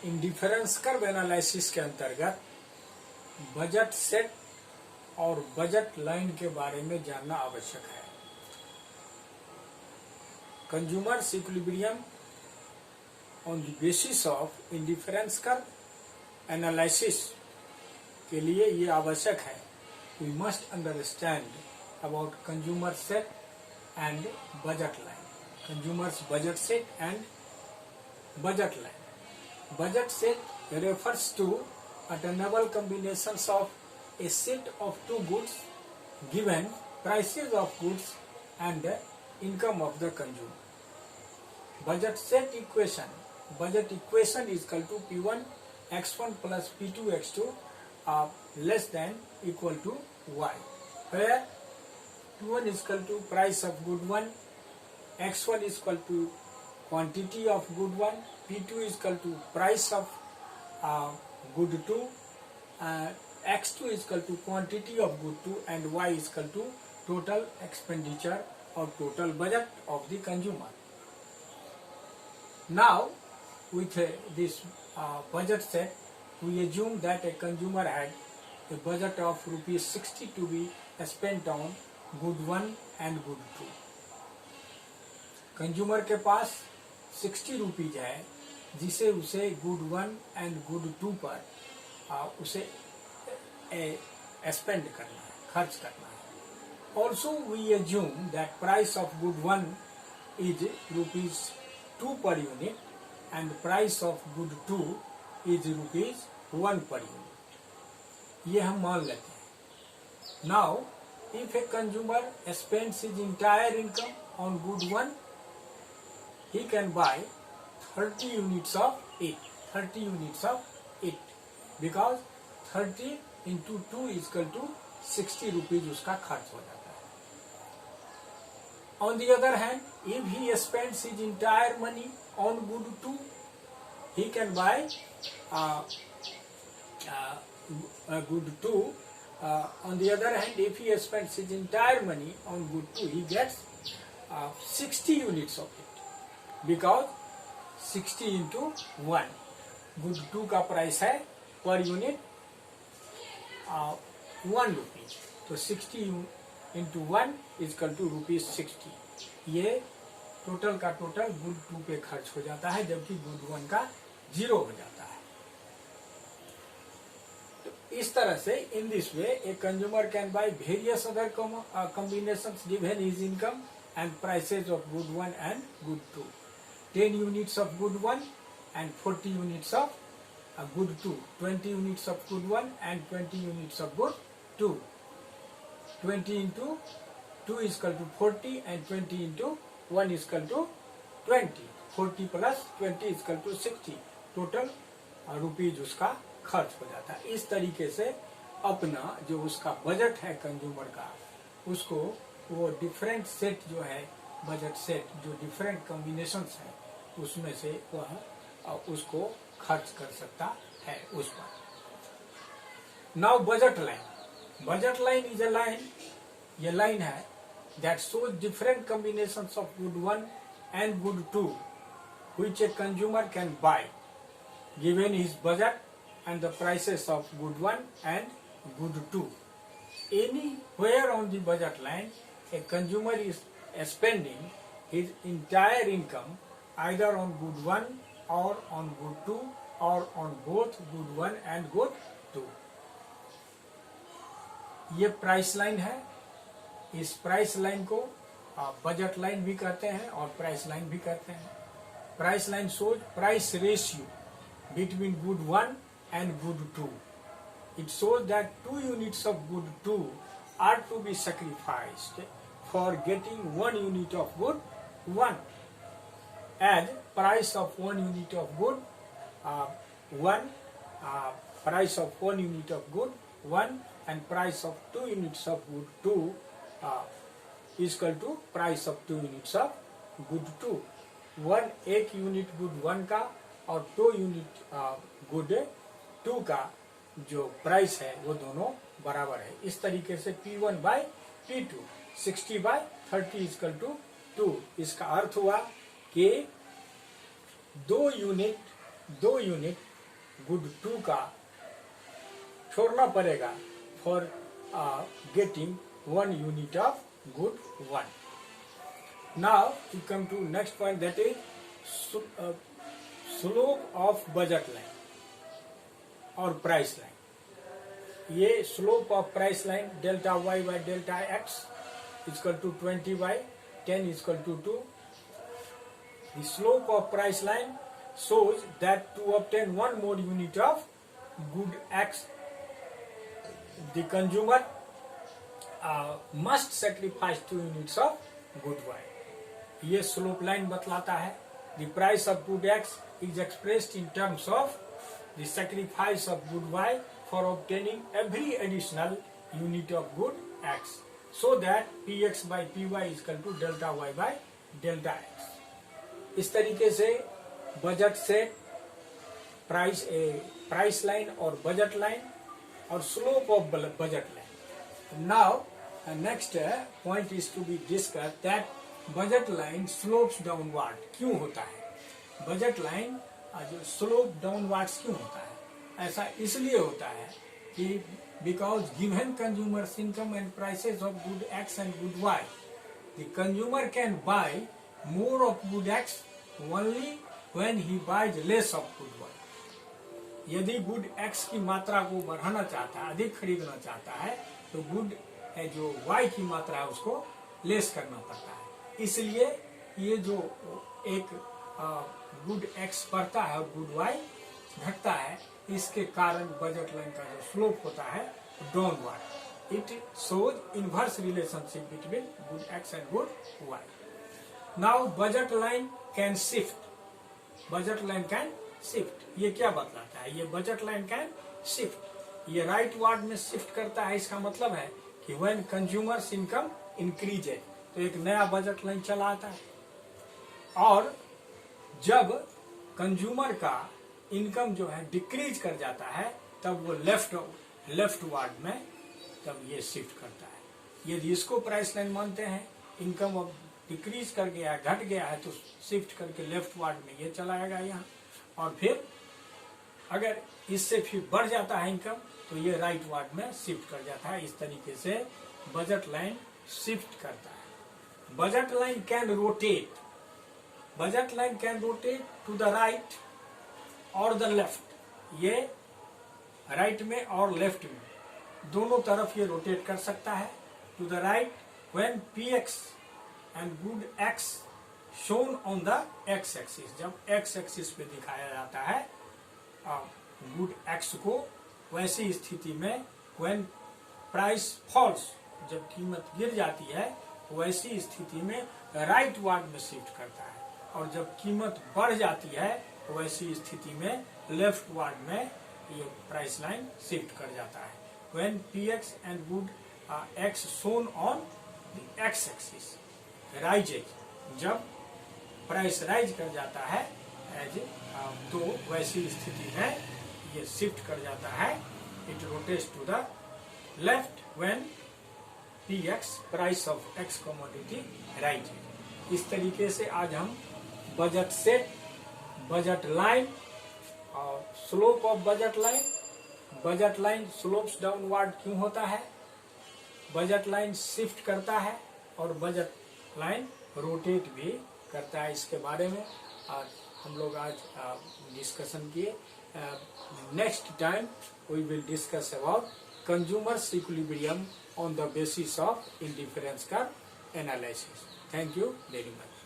In difference curve analysis के अंतर्गत budget set और बजट लाइन के बारे में जानना आवश्यक है। Consumers equilibrium on the basis of indifference curve analysis के लिए ये आवश्यक है। We must understand about consumer set and budget line. Consumers budget set and budget line. Budget set refers to attainable combinations of a set of two goods given prices of goods and income of the consumer. Budget set equation. Budget equation is equal to P1 x1 plus P2 x2 less than equal to y, where P1 is equal to price of good 1, x1 is equal to quantity of good 1, P2 is equal to price of good 2, x2 is equal to quantity of good 2, and y is equal to total expenditure or total budget of the consumer. Now, with this budget set, we assume that a consumer had a budget of rupees 60 to be spent on good 1 and good 2. Consumer के पास 60 rupees है जिसे उसे good 1 and good 2 पर उसे spend करना है, खर्च करना है। Also we assume that price of good 1 is rupees 2 per unit and price of good 2 is rupees 1 per unit. ये हम मान लेते हैं। Now if a consumer spends his entire income on good 1, he can buy 30 units of it because 30 into 2 is equal to 60 rupees उसका खर्च हो जाता है। On the other hand, if he spends his entire money on good 2, he can buy good 2. On the other hand, if he spends his entire money on good 2, he gets 60 units of it. Because 60 into 1, good 2 का price है per unit 1 rupees, तो 60 into 1 is equal to rupees 60। ये total का total good 2 पे खर्च हो जाता है, जबकि गुड 1 का 0 हो जाता है। तो इस तरह से in this way a consumer can by various other combinations given his income and prices of good 1 and good 2. 10 units of good 1 and 40 units of good 2. 20 units of good 1 and 20 units of good 2. 20 into 2 is equal to 40 and 20 into 1 is equal to 20. 40 plus 20 is equal to 60. Total rupees उसका खर्च हो जाता है। इस तरीके से अपना जो उसका बजट है कंज्यूमर का, उसको वो डिफरेंट सेट जो है बजट सेट, जो डिफरेंट कॉम्बिनेशंस है उसमें से वह उसको खर्च कर सकता है उस पर। Now budget line. Budget line is a line, ये लाइन है that shows different combinations of good 1 and good 2 which a consumer can bye given his budget and the prices of good 1 and good 2। Anywhere on the budget line, a consumer is spending his entire income either on good 1 or on good 2 or on both good 1 and good 2. ये price line है। इस price line को budget line भी कहते हैं और price line भी कहते हैं। Price line shows price ratio between good 1 and good 2. It shows that 2 units of good 2 are to be sacrificed for getting 1 unit of good 1, as price of 1 unit of good 1, price of 1 unit of good 1 and price of 2 units of good 2 is equal to price of 2 units of good 2. 1 unit good 1 का और 2 unit good 2 का जो price है वो दोनों बराबर है। इस तरीके से P1 by P2 60 by 30 is equal to 2। इसका अर्थ हुआ कि दो यूनिट गुड 2 का छोड़ना पड़ेगा for getting 1 unit of good 1. Now we come to next point, that is slope of budget line or price line. ये slope of price line delta y by delta x is equal to 20 by 10 is equal to 2. The slope of price line shows that to obtain 1 more unit of good x, the consumer must sacrifice 2 units of good y. ये slope line बतलाता है the price of good x is expressed in terms of the sacrifice of good y for obtaining every additional unit of good x, so that p x by p y is equal to delta y by delta x. इस तरीके से budget से price line और budget line और slope of budget line. Now next point is to be discuss that budget line slopes downward क्यों होता है. Budget line जो स्लोप डाउनवर्ड्स क्यों होता है? ऐसा इसलिए होता है कि because given consumers income and prices of good x and good y, the consumer can buy more of good x only when he buys less of good y. यदि गुड एक्स की मात्रा को बढ़ाना चाहता है, अधिक खरीदना चाहता है, तो गुड जो वाई की मात्रा है उसको लेस करना पड़ता है. इसलिए ये जो एक गुड एक्स बढ़ता है और गुड वाई घटता है, इसके कारण बजट लाइन का जो स्लोप होता है downward. It shows inverse relationship between good x and good y. Now budget line can shift. Budget line can shift ये क्या बतलाता है? ये बजट लाइन कैन शिफ्ट, ये राइट वार्ड में शिफ्ट करता है. इसका मतलब है कि व्हेन कंज्यूमर्स इनकम इंक्रीजेज, तो एक नया बजट लाइन चला आता है, और जब कंज्यूमर का इनकम जो है डिक्रीज कर जाता है तब वो लेफ्ट वार्ड में तब ये शिफ्ट करता है. यदि इसको प्राइस लाइन मानते हैं, इनकम अब डिक्रीज कर गया है, घट गया है, तो शिफ्ट करके लेफ्ट वार्ड में ये चला आएगा यहाँ, और फिर अगर इससे फिर बढ़ जाता है इनकम तो ये राइट वार्ड में शिफ्ट कर जाता है. इस तरीके से बजट लाइन शिफ्ट करता है. Budget line can rotate. Budget line can rotate to the right or the left. ये राइट में और लेफ्ट में दोनों तरफ ये रोटेट कर सकता है. To the right when px and good x shown on the x axis. जब x axis पे दिखाया जाता है गुड x को, वैसी स्थिति में when price falls, जब कीमत गिर जाती है, वैसी स्थिति में राइट वार्ड में शिफ्ट करता है, और जब कीमत बढ़ जाती है वैसी स्थिति में लेफ्ट वार्ड में ये प्राइस लाइन शिफ्ट कर जाता है. When px and good x shown on the x axis rises, जब प्राइस राइज कर जाता है तो वैसी स्थिति में ये शिफ्ट कर जाता है. It rotates to the left when px price of x commodity rise. इस तरीके से आज हम बजट सेट, बजट लाइन और slope of budget line slopes downward क्यों होता है, बजट लाइन शिफ्ट करता है और बजट लाइन रोटेट भी करता है, इसके बारे में आज हम लोग आज डिस्कशन किए. Next time we will discuss about consumers equilibrium on the basis of indifference curve analysis. Thank you very much.